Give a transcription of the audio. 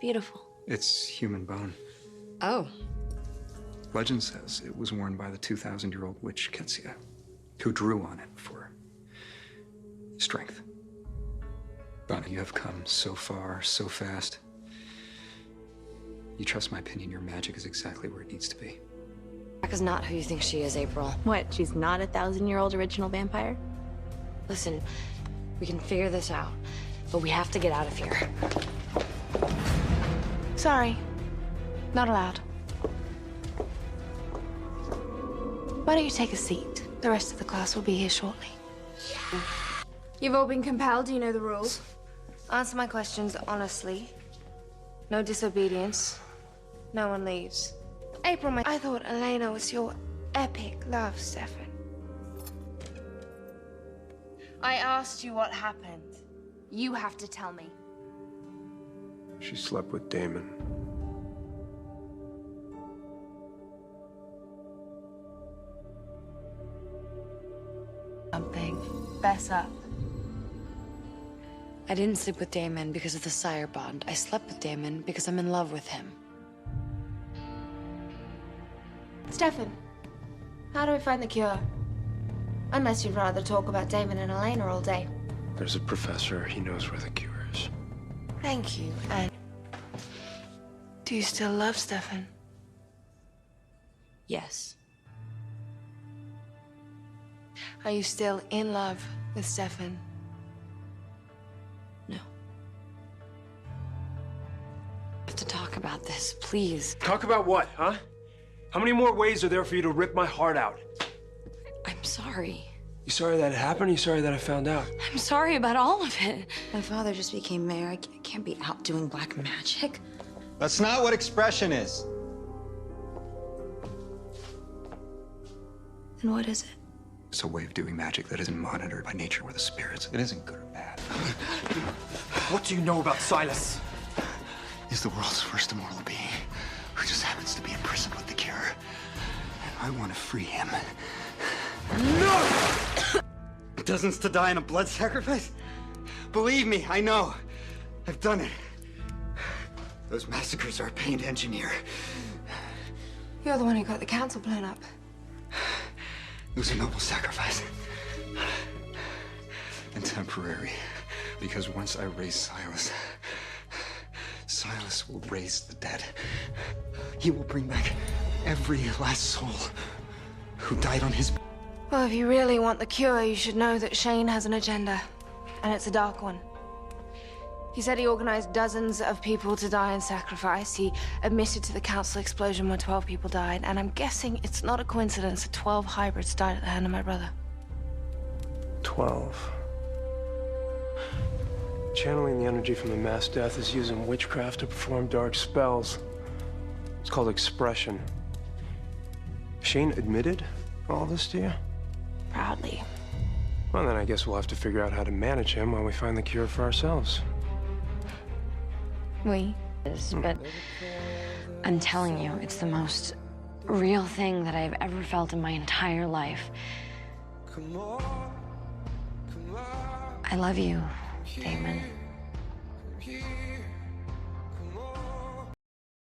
beautiful. It's human bone. Oh. Legend says it was worn by the 2,000-year-old witch Ketsia, who drew on it for strength. Bonnie, you have come so far, so fast. You trust my opinion, your magic is exactly where it needs to be. Jack is not who you think she is, April. What, she's not a 1,000-year-old original vampire? Listen, we can figure this out, but we have to get out of here. Sorry, not allowed. Why don't you take a seat? The rest of the class will be here shortly. You've all been compelled, you know the rules. Answer my questions honestly. No disobedience. No one leaves. April, I thought Elena was your epic love, Stefan. I asked you what happened. You have to tell me. She slept with Damon. Something. Fess up. I didn't sleep with Damon because of the sire bond. I slept with Damon because I'm in love with him. Stefan, how do we find the cure? Unless you'd rather talk about Damon and Elena all day. There's a professor. He knows where the cure is. Thank you, and... Do you still love Stefan? Yes. Are you still in love with Stefan? No. We have to talk about this, please. Talk about what, huh? How many more ways are there for you to rip my heart out? I'm sorry. You sorry that it happened, or you sorry that I found out? I'm sorry about all of it. My father just became mayor. I can't be out doing black magic. That's not what expression is. Then what is it? It's a way of doing magic that isn't monitored by nature or the spirits. It isn't good or bad. What do you know about Silas? He's the world's first immortal being who just happens to be imprisoned with the cure. I want to free him. No! Dozens to die in a blood sacrifice? Believe me, I know. I've done it. Those massacres are a pain to engineer. You're the one who got the council blown up. It was a noble sacrifice. And temporary. Because once I raise Silas, Silas will raise the dead. He will bring back every last soul who died on his... Well, if you really want the cure, you should know that Shane has an agenda. And it's a dark one. He said he organized dozens of people to die in sacrifice. He admitted to the council explosion where 12 people died. And I'm guessing it's not a coincidence that 12 hybrids died at the hand of my brother. 12. Channeling the energy from the mass death is using witchcraft to perform dark spells. It's called expression. Shane admitted all this to you? Proudly. Well, then I guess we'll have to figure out how to manage him while we find the cure for ourselves. But I'm telling you, it's the most real thing that I've ever felt in my entire life. I love you, Damon.